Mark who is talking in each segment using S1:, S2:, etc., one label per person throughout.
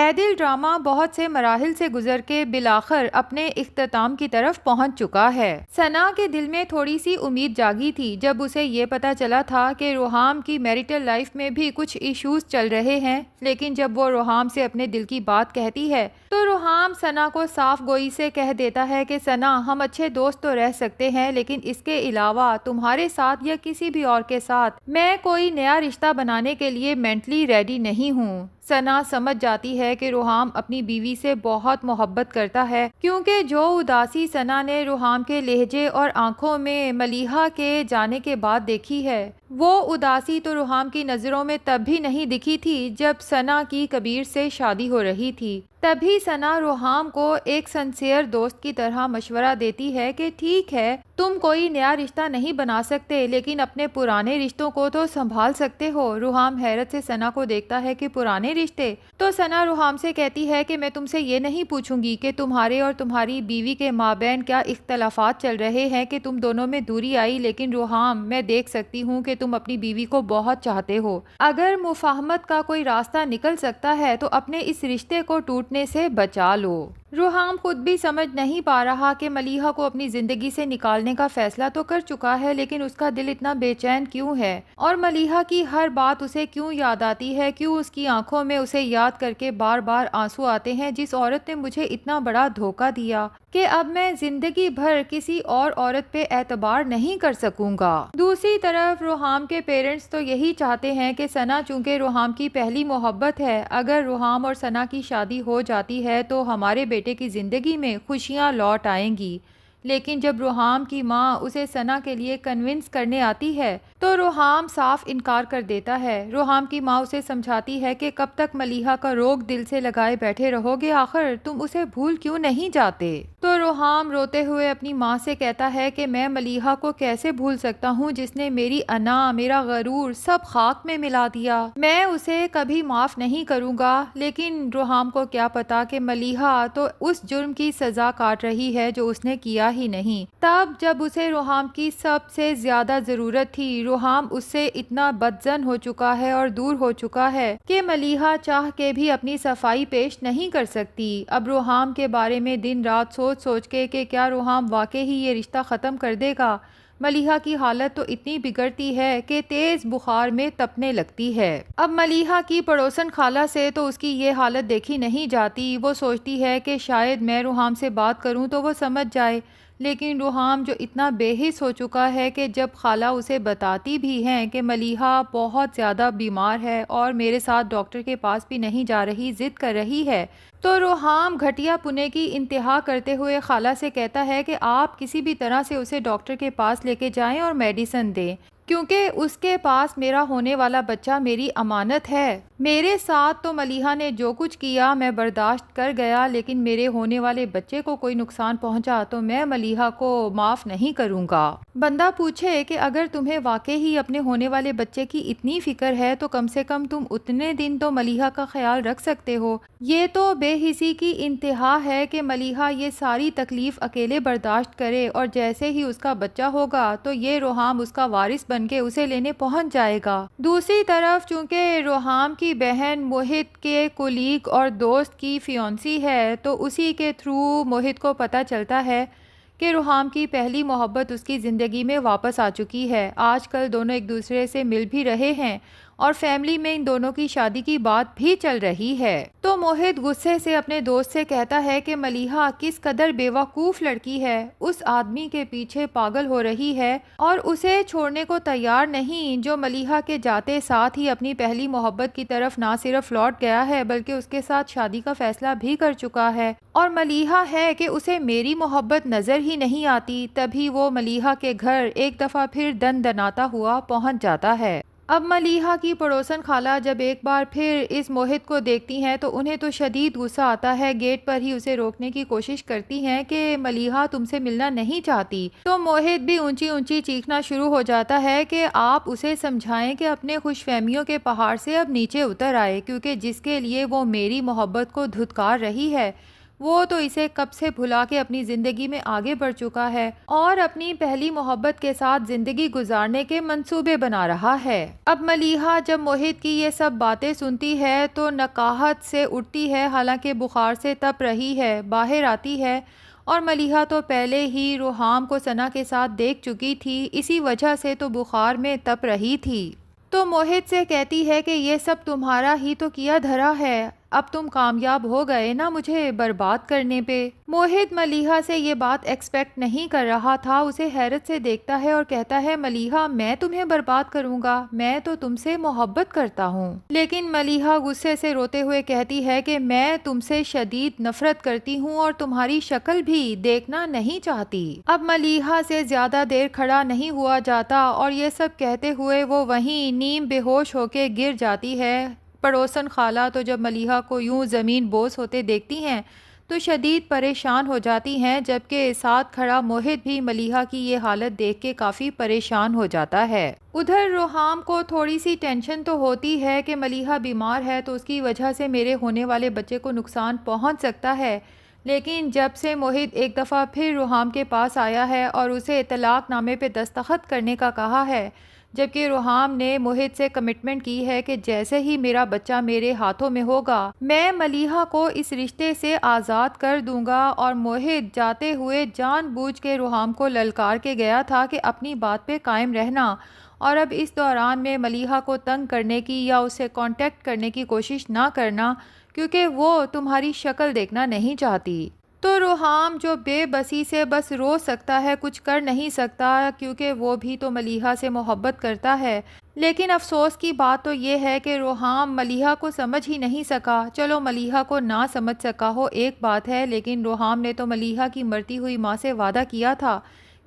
S1: اے دل ڈرامہ بہت سے مراحل سے گزر کے بالآخر اپنے اختتام کی طرف پہنچ چکا ہے۔ ثنا کے دل میں تھوڑی سی امید جاگی تھی جب اسے یہ پتا چلا تھا کہ روحام کی میریٹل لائف میں بھی کچھ ایشوز چل رہے ہیں، لیکن جب وہ روحام سے اپنے دل کی بات کہتی ہے تو روحام ثنا کو صاف گوئی سے کہہ دیتا ہے کہ ثنا، ہم اچھے دوست تو رہ سکتے ہیں، لیکن اس کے علاوہ تمہارے ساتھ یا کسی بھی اور کے ساتھ میں کوئی نیا رشتہ بنانے کے لیے مینٹلی ریڈی نہیں ہوں۔ ثنا سمجھ جاتی ہے کہ روحام اپنی بیوی سے بہت محبت کرتا ہے، کیونکہ جو اداسی ثنا نے روحام کے لہجے اور آنکھوں میں ملیحہ کے جانے کے بعد دیکھی ہے، وہ اداسی تو روحام کی نظروں میں تب بھی نہیں دکھی تھی جب ثنا کی کبیر سے شادی ہو رہی تھی۔ تبھی ثنا روحام کو ایک سنسیئر دوست کی طرح مشورہ دیتی ہے کہ ٹھیک ہے، تم کوئی نیا رشتہ نہیں بنا سکتے، لیکن اپنے پرانے رشتوں کو تو سنبھال سکتے ہو۔ روحام حیرت سے ثنا کو دیکھتا ہے کہ پرانے رشتے؟ تو ثنا روحام سے کہتی ہے کہ میں تم سے یہ نہیں پوچھوں گی کہ تمہارے اور تمہاری بیوی کے مابین کیا اختلافات چل رہے ہیں کہ تم دونوں میں دوری آئی، لیکن روحام، میں دیکھ سکتی ہوں کہ تم اپنی بیوی کو بہت چاہتے ہو۔ اگر مفاہمت کا کوئی راستہ نکل سکتا ہے تو اپنے اس رشتے کو ٹوٹنے سے بچا لو۔ روحام خود بھی سمجھ نہیں پا رہا کہ ملیحہ کو اپنی زندگی سے نکالنے کا فیصلہ تو کر چکا ہے، لیکن اس کا دل اتنا بے چین کیوں ہے، اور ملیحہ کی ہر بات اسے کیوں یاد آتی ہے، کیوں اس کی آنکھوں میں اسے یاد کر کے بار بار آنسو آتے ہیں، جس عورت نے مجھے اتنا بڑا دھوکہ دیا کہ اب میں زندگی بھر کسی اور عورت پہ اعتبار نہیں کر سکوں گا۔ دوسری طرف روحام کے پیرنٹس تو یہی چاہتے ہیں کہ ثنا چونکہ روحام کی پہلی محبت ہے، اگر روحام اور ثنا کی شادی ہو جاتی ہے تو ہمارے بیٹے کی زندگی میں خوشیاں لوٹ آئیں گی۔ لیکن جب روحام کی ماں اسے ثنا کے لیے کنونس کرنے آتی ہے تو روحام صاف انکار کر دیتا ہے۔ روحام کی ماں اسے سمجھاتی ہے کہ کب تک ملیحہ کا روگ دل سے لگائے بیٹھے رہو گے، آخر تم اسے بھول کیوں نہیں جاتے؟ تو روحام روتے ہوئے اپنی ماں سے کہتا ہے کہ میں ملیحہ کو کیسے بھول سکتا ہوں جس نے میری انا، میرا غرور سب خاک میں ملا دیا، میں اسے کبھی معاف نہیں کروں گا۔ لیکن روحام کو کیا پتا کہ ملیحہ تو اس جرم کی سزا کاٹ رہی ہے جو اس نے کیا ہی نہیں۔ تب جب اسے روحام کی سب سے زیادہ ضرورت تھی، روحام اس سے اتنا بدظن ہو چکا ہے اور دور ہو چکا ہے کہ ملیحہ چاہ کے بھی اپنی صفائی پیش نہیں کر سکتی۔ اب روحام کے بارے میں دن رات سوچ کے کہ کیا روحام واقعی ہی یہ رشتہ ختم کر دے گا۔ ملیحہ کی حالت تو اتنی بگڑتی ہے کہ تیز بخار میں تپنے لگتی ہے۔ اب ملیحہ کی پڑوسن خالہ سے تو اس کی یہ حالت دیکھی نہیں جاتی، وہ سوچتی ہے کہ شاید میں روحام سے بات کروں تو وہ سمجھ جائے، لیکن روحام جو اتنا بے حس ہو چکا ہے کہ جب خالہ اسے بتاتی بھی ہیں کہ ملیحہ بہت زیادہ بیمار ہے اور میرے ساتھ ڈاکٹر کے پاس بھی نہیں جا رہی، ضد کر رہی ہے، تو روحام گھٹیا پنے کی انتہا کرتے ہوئے خالہ سے کہتا ہے کہ آپ کسی بھی طرح سے اسے ڈاکٹر کے پاس لے کے جائیں اور میڈیسن دیں، کیونکہ اس کے پاس میرا ہونے والا بچہ میری امانت ہے۔ میرے ساتھ تو ملیحہ نے جو کچھ کیا میں برداشت کر گیا، لیکن میرے ہونے والے بچے کو کوئی نقصان پہنچا تو میں ملیحہ کو معاف نہیں کروں گا۔ بندہ پوچھے کہ اگر تمہیں واقعی ہی اپنے ہونے والے بچے کی اتنی فکر ہے تو کم سے کم تم اتنے دن تو ملیحہ کا خیال رکھ سکتے ہو۔ یہ تو بے حسی کی انتہا ہے کہ ملیحہ یہ ساری تکلیف اکیلے برداشت کرے، اور جیسے ہی اس کا بچہ ہوگا تو یہ روحام اس کا وارث بن کے اسے لینے پہنچ جائے گا۔ دوسری طرف چونکہ روحام کی بہن موہت کے کولیگ اور دوست کی فیونسی ہے، تو اسی کے تھرو موہت کو پتہ چلتا ہے کہ روحام کی پہلی محبت اس کی زندگی میں واپس آ چکی ہے۔ آج کل دونوں ایک دوسرے سے مل بھی رہے ہیں اور فیملی میں ان دونوں کی شادی کی بات بھی چل رہی ہے۔ تو موہت غصے سے اپنے دوست سے کہتا ہے کہ ملیحہ کس قدر بیوقوف لڑکی ہے، اس آدمی کے پیچھے پاگل ہو رہی ہے اور اسے چھوڑنے کو تیار نہیں، جو ملیحہ کے جاتے ساتھ ہی اپنی پہلی محبت کی طرف نہ صرف لوٹ گیا ہے بلکہ اس کے ساتھ شادی کا فیصلہ بھی کر چکا ہے، اور ملیحہ ہے کہ اسے میری محبت نظر ہی نہیں آتی۔ تبھی وہ ملیحہ کے گھر ایک دفعہ پھر دن دناتا ہوا پہنچ جاتا ہے۔ اب ملیحہ کی پڑوسن خالہ جب ایک بار پھر اس موہت کو دیکھتی ہیں تو انہیں تو شدید غصہ آتا ہے، گیٹ پر ہی اسے روکنے کی کوشش کرتی ہیں کہ ملیحہ تم سے ملنا نہیں چاہتی، تو موہت بھی اونچی اونچی چیخنا شروع ہو جاتا ہے کہ آپ اسے سمجھائیں کہ اپنے خوش فہمیوں کے پہاڑ سے اب نیچے اتر آئے، کیونکہ جس کے لیے وہ میری محبت کو دھتکار رہی ہے وہ تو اسے کب سے بھلا کے اپنی زندگی میں آگے بڑھ چکا ہے اور اپنی پہلی محبت کے ساتھ زندگی گزارنے کے منصوبے بنا رہا ہے۔ اب ملیحہ جب موہت کی یہ سب باتیں سنتی ہے تو نقاہت سے اٹھتی ہے، حالانکہ بخار سے تپ رہی ہے، باہر آتی ہے، اور ملیحہ تو پہلے ہی روحام کو ثنا کے ساتھ دیکھ چکی تھی، اسی وجہ سے تو بخار میں تپ رہی تھی۔ تو موہت سے کہتی ہے کہ یہ سب تمہارا ہی تو کیا دھرا ہے، اب تم کامیاب ہو گئے نا مجھے برباد کرنے پہ۔ موہت ملیحہ سے یہ بات ایکسپیکٹ نہیں کر رہا تھا، اسے حیرت سے دیکھتا ہے اور کہتا ہے ملیحہ میں تمہیں برباد کروں گا، میں تو تم سے محبت کرتا ہوں۔ لیکن ملیحہ غصے سے روتے ہوئے کہتی ہے کہ میں تم سے شدید نفرت کرتی ہوں اور تمہاری شکل بھی دیکھنا نہیں چاہتی۔ اب ملیحہ سے زیادہ دیر کھڑا نہیں ہوا جاتا اور یہ سب کہتے ہوئے وہ وہیں نیم بے ہوش ہو کے گر جاتی ہے۔ پڑوسن خالہ تو جب ملیحہ کو یوں زمین بوس ہوتے دیکھتی ہیں تو شدید پریشان ہو جاتی ہیں، جبکہ ساتھ کھڑا موہت بھی ملیحہ کی یہ حالت دیکھ کے کافی پریشان ہو جاتا ہے۔ ادھر روحام کو تھوڑی سی ٹینشن تو ہوتی ہے کہ ملیحہ بیمار ہے تو اس کی وجہ سے میرے ہونے والے بچے کو نقصان پہنچ سکتا ہے، لیکن جب سے موہت ایک دفعہ پھر روحام کے پاس آیا ہے اور اسے طلاق نامے پہ دستخط کرنے کا کہا ہے، جبکہ روحام نے موہت سے کمٹمنٹ کی ہے کہ جیسے ہی میرا بچہ میرے ہاتھوں میں ہوگا میں ملیحہ کو اس رشتے سے آزاد کر دوں گا، اور موہت جاتے ہوئے جان بوجھ کے روحام کو للکار کے گیا تھا کہ اپنی بات پہ قائم رہنا، اور اب اس دوران میں ملیحہ کو تنگ کرنے کی یا اسے کانٹیکٹ کرنے کی کوشش نہ کرنا، کیونکہ وہ تمہاری شکل دیکھنا نہیں چاہتی۔ تو روحام جو بے بسی سے بس رو سکتا ہے، کچھ کر نہیں سکتا، کیونکہ وہ بھی تو ملیحہ سے محبت کرتا ہے۔ لیکن افسوس کی بات تو یہ ہے کہ روحام ملیحہ کو سمجھ ہی نہیں سکا۔ چلو ملیحہ کو نہ سمجھ سکا ہو ایک بات ہے، لیکن روحام نے تو ملیحہ کی مرتی ہوئی ماں سے وعدہ کیا تھا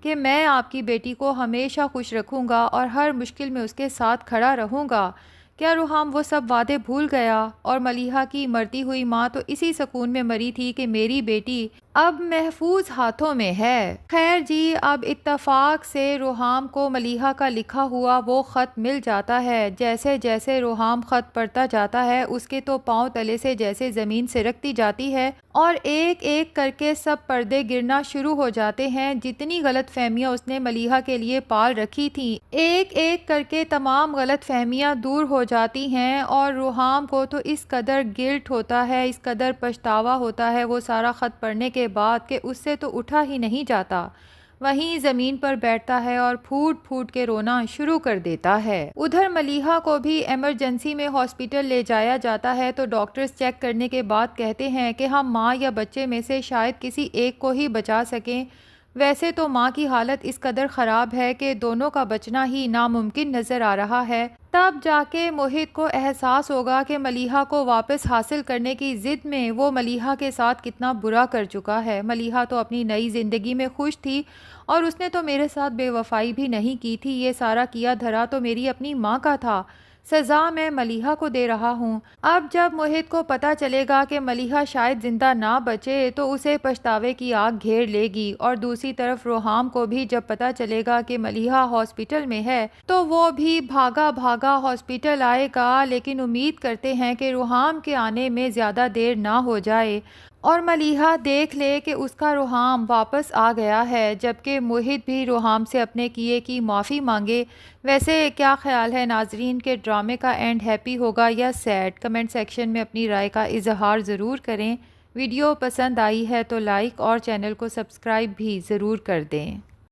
S1: کہ میں آپ کی بیٹی کو ہمیشہ خوش رکھوں گا اور ہر مشکل میں اس کے ساتھ کھڑا رہوں گا۔ کیا روحام وہ سب وعدے بھول گیا؟ اور ملیحہ کی مرتی ہوئی ماں تو اسی سکون میں مری تھی کہ میری بیٹی اب محفوظ ہاتھوں میں ہے۔ خیر جی، اب اتفاق سے روحام کو ملیحہ کا لکھا ہوا وہ خط مل جاتا ہے۔ جیسے جیسے روحام خط پڑھتا جاتا ہے اس کے تو پاؤں تلے سے جیسے زمین سرکتی جاتی ہے اور ایک ایک کر کے سب پردے گرنا شروع ہو جاتے ہیں۔ جتنی غلط فہمیاں اس نے ملیحہ کے لیے پال رکھی تھیں ایک ایک کر کے تمام غلط فہمیاں دور ہو جاتی ہیں، اور روحام کو تو اس قدر گلٹ ہوتا ہے، اس قدر پچھتاوا ہوتا ہے وہ سارا خط پڑھنے کے بعد کہ اس سے تو اٹھا ہی نہیں جاتا، وہیں زمین پر بیٹھتا ہے اور پھوٹ پھوٹ کے رونا شروع کر دیتا ہے۔ ادھر ملیحہ کو بھی ایمرجنسی میں ہاسپٹل لے جایا جاتا ہے تو ڈاکٹرز چیک کرنے کے بعد کہتے ہیں کہ ہم ماں یا بچے میں سے شاید کسی ایک کو ہی بچا سکیں۔ ویسے تو ماں کی حالت اس قدر خراب ہے کہ دونوں کا بچنا ہی ناممکن نظر آ رہا ہے۔ تب جا کے موہت کو احساس ہوگا کہ ملیحہ کو واپس حاصل کرنے کی ضد میں وہ ملیحہ کے ساتھ کتنا برا کر چکا ہے۔ ملیحہ تو اپنی نئی زندگی میں خوش تھی اور اس نے تو میرے ساتھ بے وفائی بھی نہیں کی تھی، یہ سارا کیا دھرا تو میری اپنی ماں کا تھا، سزا میں ملیحہ کو دے رہا ہوں۔ اب جب موہت کو پتہ چلے گا کہ ملیحہ شاید زندہ نہ بچے تو اسے پچھتاوے کی آگ گھیر لے گی، اور دوسری طرف روحام کو بھی جب پتہ چلے گا کہ ملیحہ ہاسپٹل میں ہے تو وہ بھی بھاگا بھاگا ہاسپٹل آئے گا، لیکن امید کرتے ہیں کہ روحام کے آنے میں زیادہ دیر نہ ہو جائے اور ملیحہ دیکھ لے کہ اس کا روحام واپس آ گیا ہے، جبکہ موہت بھی روحام سے اپنے کیے کی معافی مانگے۔ ویسے کیا خیال ہے ناظرین کے ڈرامے کا اینڈ ہیپی ہوگا یا سیڈ؟ کمنٹ سیکشن میں اپنی رائے کا اظہار ضرور کریں۔ ویڈیو پسند آئی ہے تو لائک اور چینل کو سبسکرائب بھی ضرور کر دیں۔